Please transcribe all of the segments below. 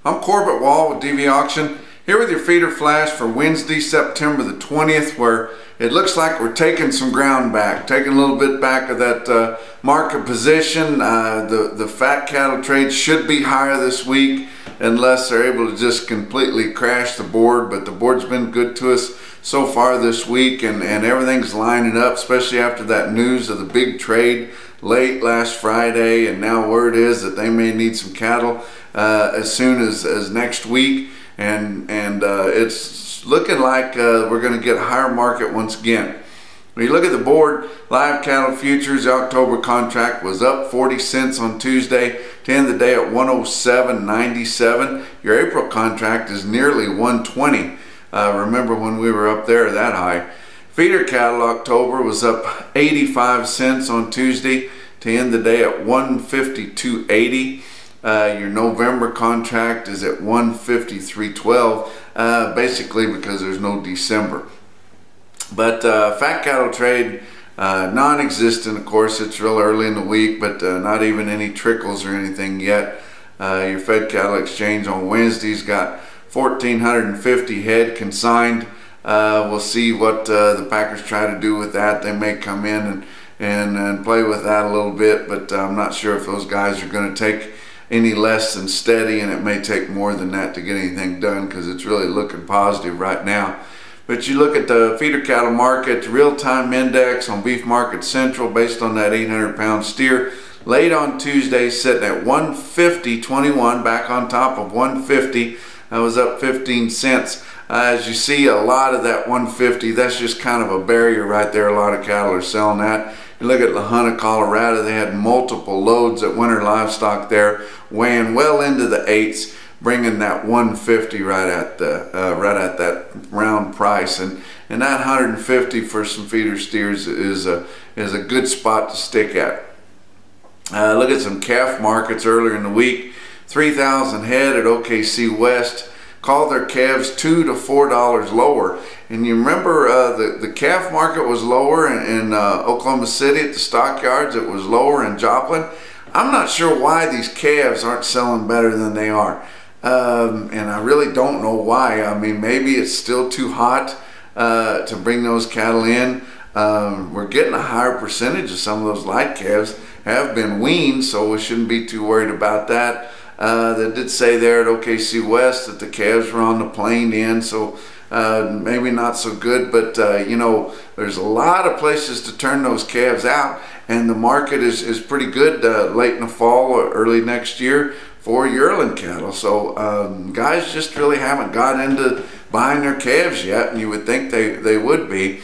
I'm Corbett Wall with DV Auction, here with your feeder flash for Wednesday, September the 20th, where it looks like we're taking some ground back, taking a little bit back of that market position. The fat cattle trade should be higher this week unless they're able to just completely crash the board, but the board's been good to us so far this week, and everything's lining up, especially after that news of the big trade late last Friday, and now word is that they may need some cattle as soon as next week, and it's looking like we're going to get a higher market once again. When you look at the board, live cattle futures, the October contract was up 40 cents on Tuesday to end the day at 107.97. Your April contract is nearly 120. Remember when we were up there that high. Feeder cattle October was up 85 cents on Tuesday to end the day at 152.80. Your November contract is at 153.12, basically because there's no December. But fat cattle trade, non-existent, of course. It's real early in the week, but not even any trickles or anything yet. Your fed cattle exchange on Wednesday's got 1,450 head consigned. We'll see what the packers try to do with that. They may come in and play with that a little bit, but I'm not sure if those guys are going to take any less than steady, and it may take more than that to get anything done because it's really looking positive right now. But you look at the feeder cattle market, the real-time index on Beef Market Central based on that 800-pound steer, late on Tuesday sitting at 150.21, back on top of 150. That was up 15 cents. As you see, a lot of that 150, that's just kind of a barrier right there. A lot of cattle are selling that. You look at La Junta, Colorado, they had multiple loads at Winter Livestock there, weighing well into the eights, bringing that 150 right at that round price, and that 150 for some feeder steers is a good spot to stick at. Look at some calf markets earlier in the week. 3,000 head at OKC West called their calves $2 to $4 lower. And you remember the calf market was lower in Oklahoma City at the stockyards. It was lower in Joplin. I'm not sure why these calves aren't selling better than they are. And I really don't know why. I mean, maybe it's still too hot to bring those cattle in. We're getting a higher percentage of some of those light calves have been weaned, so we shouldn't be too worried about that. They did say there at OKC West that the calves were on the plane end, so maybe not so good, but you know, there's a lot of places to turn those calves out, and the market is pretty good late in the fall or early next year for yearling cattle. So guys just really haven't got into buying their calves yet, and you would think they would be.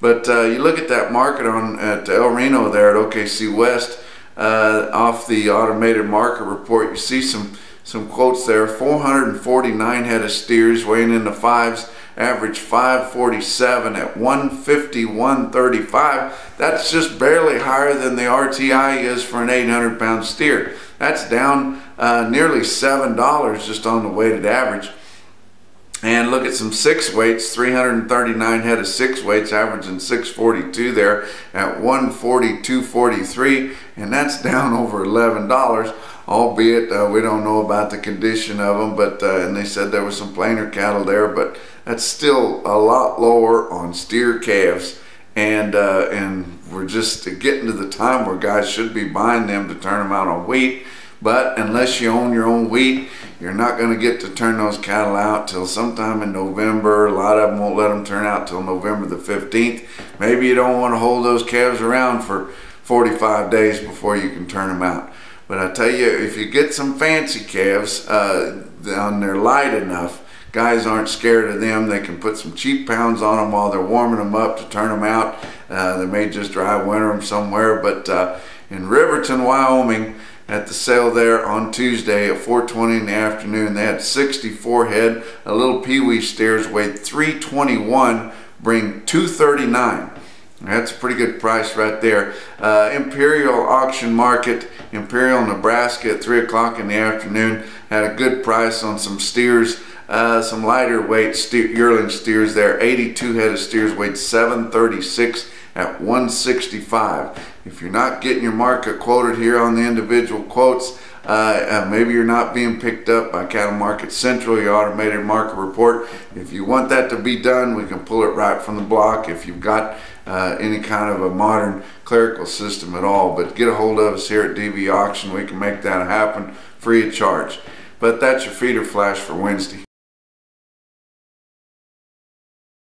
But you look at that market at El Reno there at OKC West, off the automated market report, you see some quotes there. 449 head of steers weighing in the fives, average 547 at 151.35. That's just barely higher than the RTI is for an 800-pound steer. That's down nearly $7 just on the weighted average. And look at some six weights, 339 head of six weights, averaging 642 there at 142.43, and that's down over $11, albeit we don't know about the condition of them, but and they said there was some plainer cattle there, but that's still a lot lower on steer calves, and we're just getting to the time where guys should be buying them to turn them out on wheat. But unless you own your own wheat, you're not going to get to turn those cattle out till sometime in November. A lot of them won't let them turn out till November the 15th. Maybe you don't want to hold those calves around for 45 days before you can turn them out. But I tell you, if you get some fancy calves, they're light enough, guys aren't scared of them. They can put some cheap pounds on them while they're warming them up to turn them out. They may just dry winter them somewhere, but in Riverton, Wyoming, at the sale there on Tuesday at 4:20 in the afternoon, they had 64 head. A little peewee steers weighed 321, bring 239. That's a pretty good price right there. Imperial auction market, Imperial, Nebraska at 3 o'clock in the afternoon had a good price on some steers. Some lighter weight yearling steers there. 82 head of steers weighed 736 at 165. If you're not getting your market quoted here on the individual quotes, maybe you're not being picked up by Cattle Market Central, your automated market report. If you want that to be done, we can pull it right from the block if you've got any kind of a modern clerical system at all. But get a hold of us here at DV Auction. We can make that happen free of charge. But that's your feeder flash for Wednesday.